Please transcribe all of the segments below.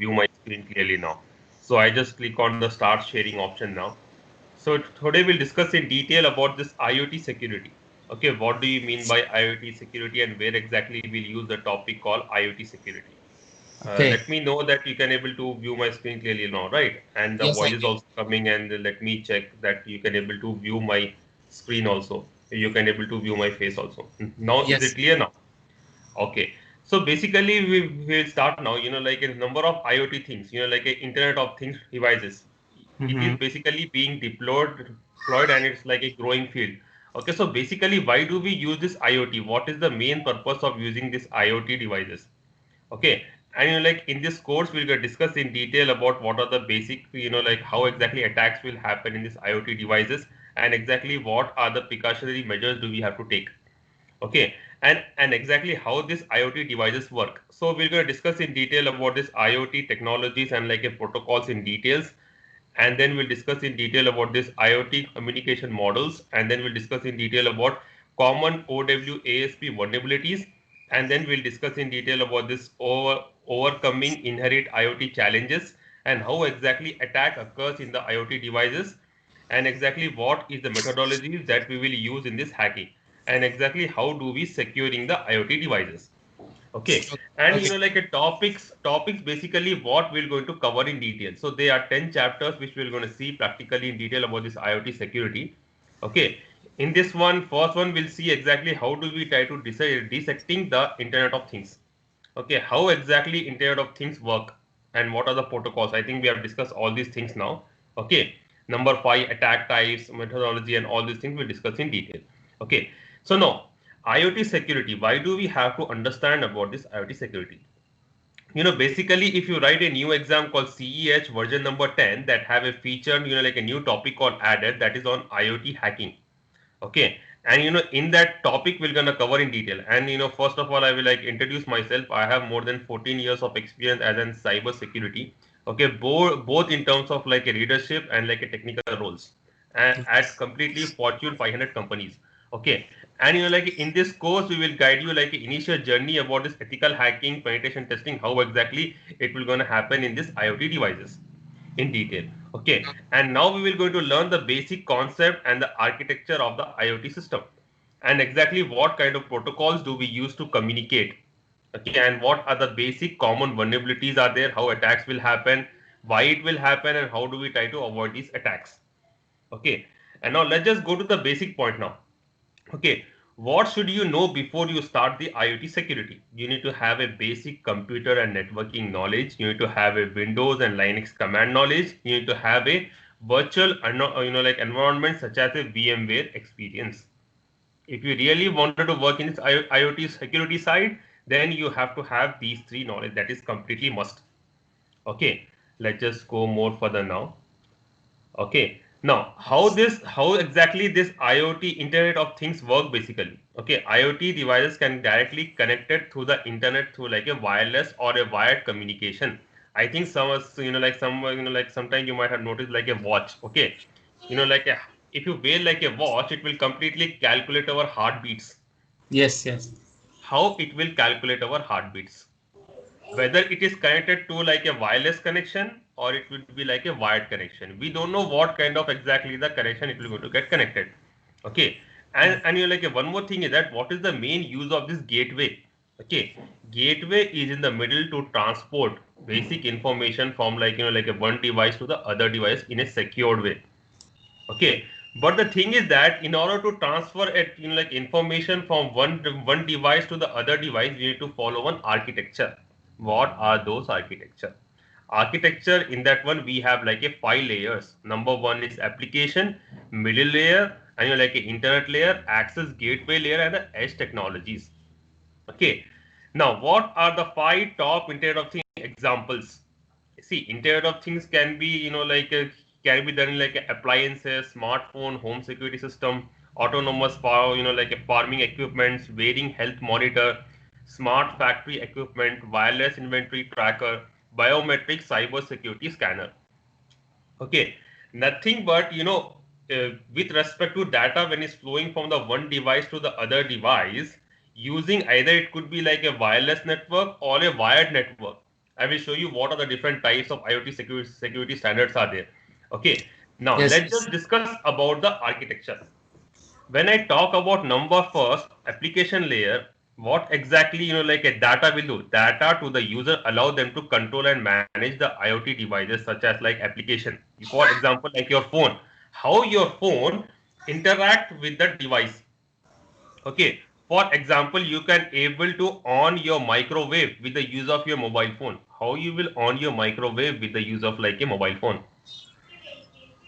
view my screen clearly now. So I just click on the start sharing option now. So today we'll discuss in detail about this IoT security. Okay, what do you mean by IoT security and where exactly we'll use the topic called IoT security? Okay. Let me know that you can able to view my screen clearly now, right? And the Yes, I voice is can. also coming, and let me check that you can able to view my screen also. You can able to view my face also. Now is it Yes. clear now? Okay. So basically we will start now, like a number of IoT things, like a Internet of Things devices. It is Mm-hmm. basically being deployed and it's like a growing field. Okay, so basically why do we use this IoT? What is the main purpose of using this IoT devices? Okay, and like in this course, we're going to discuss in detail about what are the basic, like how exactly attacks will happen in this IoT devices and exactly what are the precautionary measures do we have to take. Okay, and exactly how these IoT devices work. So we're going to discuss in detail about this IoT technologies and like a protocols in details, and then we'll discuss in detail about this IoT communication models, and then we'll discuss in detail about common OWASP vulnerabilities, and then we'll discuss in detail about this overcoming inherent IoT challenges and how exactly attack occurs in the IoT devices, and exactly what is the methodology that we will use in this hacking, and exactly how do we securing the IoT devices. Okay, and Okay. like a topics basically what we're going to cover in detail. So there are 10 chapters which we're going to see practically in detail about this IoT security. Okay, in this one, first one we'll see exactly how do we try to dissecting the Internet of Things. Okay, how exactly Internet of Things work and what are the protocols? I think we have discussed all these things now. Okay, number five, attack types, methodology, and all these things we'll discuss in detail. Okay, so now IoT security. Why do we have to understand about this IoT security? Basically, if you write a new exam called CEH version number 10 that have a feature, like a new topic called added that is on IoT hacking. Okay, and in that topic we're gonna cover in detail. And first of all, I will like introduce myself. I have more than 14 years of experience as in cyber security. Okay, both in terms of like a leadership and like a technical roles, and at completely Fortune 500 companies. Okay, and like in this course we will guide you like initial journey about this ethical hacking, penetration testing, how exactly it will gonna happen in this IoT devices in detail. Okay, and now we will going to learn the basic concept and the architecture of the IoT system, and exactly what kind of protocols do we use to communicate. Okay, and what are the basic common vulnerabilities are there, how attacks will happen, why it will happen, and how do we try to avoid these attacks. Okay, and now let's just go to the basic point now. Okay, what should you know before you start the IoT security? You need to have a basic computer and networking knowledge. You need to have a Windows and Linux command knowledge. You need to have a virtual, like environment such as a VMware experience. If you really wanted to work in this IoT security side, then you have to have these three knowledge. That is completely must. Okay, let's just go more further now. Okay. Now, how exactly this IoT Internet of Things work basically? Okay, IoT devices can directly connected through the internet through like a wireless or a wired communication. I think some, like some, like sometimes you might have noticed like a watch. Okay, like if you wear like a watch, it will completely calculate our heartbeats. Yes, yes. How it will calculate our heartbeats? Whether it is connected to like a wireless connection or it would be like a wired connection. We don't know what kind of exactly the connection it will going to get connected. Okay, and you're like one more thing is that what is the main use of this gateway? Okay, gateway is in the middle to transport basic information from like like a one device to the other device in a secured way. Okay, but the thing is that in order to transfer it, like information from one device to the other device, we need to follow one architecture. What are those architecture? Architecture in that one we have like a five layers. Number one is application, middle layer, and like an internet layer, access gateway layer, and the edge technologies. Okay. Now, what are the five top Internet of Things examples? See, Internet of Things can be, can be done in like appliances, smartphone, home security system, autonomous power, like a farming equipments, wearing health monitor, smart factory equipment, wireless inventory tracker, biometric cyber security scanner. Okay, nothing but with respect to data when it's flowing from the one device to the other device, using either it could be like a wireless network or a wired network. I will show you what are the different types of IoT security standards are there. Okay. Now Yes, let's yes. just discuss about the architecture. When I talk about number first, application layer, what exactly like a data will do? Data to the user allow them to control and manage the IoT devices such as like application. For example, like your phone, how your phone interact with the device. Okay. For example, you can able to on your microwave with the use of your mobile phone. How you will on your microwave with the use of like a mobile phone?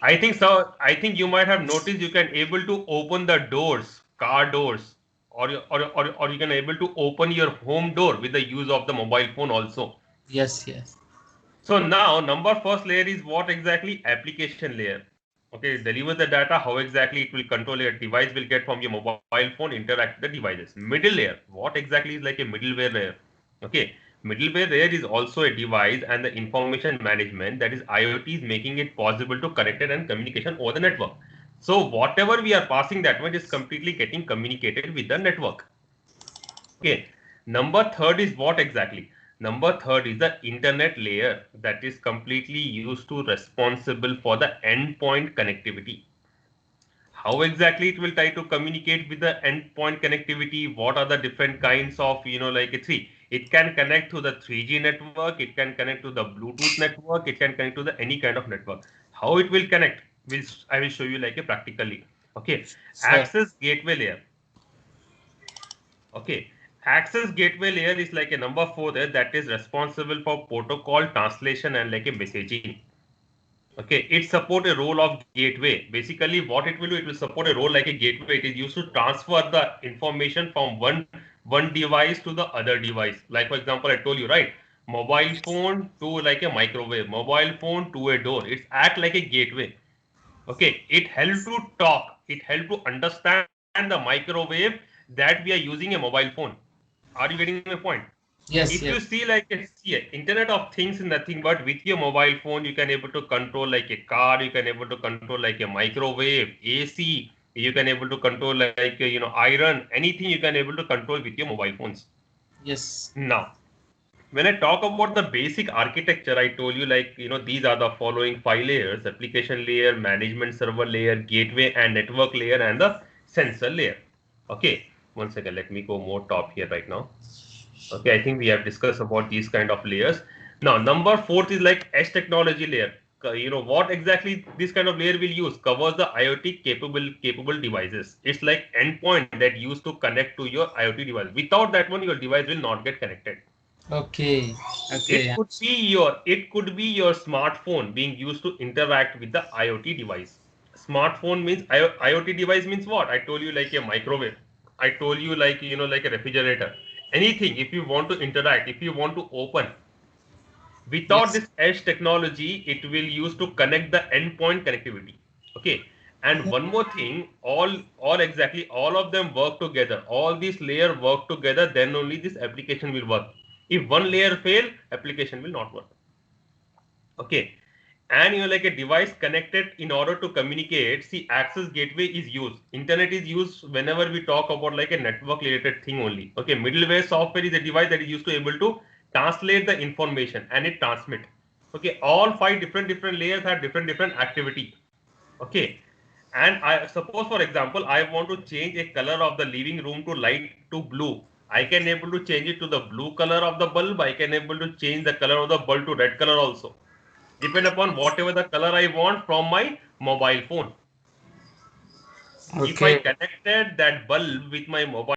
I think so. I think you might have noticed you can able to open the doors, car doors, or you can able to open your home door with the use of the mobile phone also. Yes, yes. So now number first layer is what exactly application layer. Okay, deliver the data, how exactly it will control your device will get from your mobile phone, interact with the devices. Middle layer, what exactly is like a middleware layer? Okay, middleware layer is also a device and the information management, that is IoT, is making it possible to connect it and communication over the network. So whatever we are passing that one is completely getting communicated with the network. Okay. Number third is what exactly? Number third is the internet layer that is completely used to responsible for the endpoint connectivity. How exactly it will try to communicate with the endpoint connectivity? What are the different kinds of, like a three? It can connect to the 3G network, it can connect to the Bluetooth network, it can connect to the any kind of network. How it will connect? I will show you like a practically. Okay. Sure. Access gateway layer. Okay. Access gateway layer is like a number four there that is responsible for protocol translation and like a messaging. Okay. It support a role of gateway. Basically, what it will do, it will support a role like a gateway. It is used to transfer the information from one device to the other device. Like for example, I told you, right? Mobile phone to like a microwave, mobile phone to a door. It's act like a gateway. Okay, it helped to talk. It helped to understand the microwave that we are using a mobile phone. Are you getting my point? If Yes, you yes. see like Internet of Things is nothing but with your mobile phone you can able to control like a car, you can able to control like a microwave, AC, you can able to control like iron, anything you can able to control with your mobile phones. Yes. Now, when I talk about the basic architecture, I told you like these are the following five layers: application layer, management server layer, gateway and network layer, and the sensor layer. Okay, one second, let me go more top here right now. Okay, I think we have discussed about these kind of layers. Now, number fourth is like edge technology layer. What exactly this kind of layer will use? Covers the IoT capable devices. It's like endpoint that used to connect to your IoT device. Without that one, your device will not get connected. Okay. Okay. It could be your smartphone being used to interact with the IoT device. Smartphone means IoT device means what? I told you like a microwave. I told you like like a refrigerator. Anything if you want to interact, if you want to open. Without Yes. this edge technology, it will use to connect the endpoint connectivity. Okay. And one more thing, all of them work together. All these layer work together, then only this application will work. If one layer fail, application will not work. Okay. And like a device connected in order to communicate, see access gateway is used. Internet is used whenever we talk about like a network related thing only. Okay. Middleware software is a device that is used to able to translate the information and it transmit. Okay. All five different layers have different activity. Okay. And I suppose, for example, I want to change a color of the living room to light to blue. I can able to change it to the blue color of the bulb. I can able to change the color of the bulb to red color also. Depend upon whatever the color I want from my mobile phone. If I Okay. connected that bulb with my mobile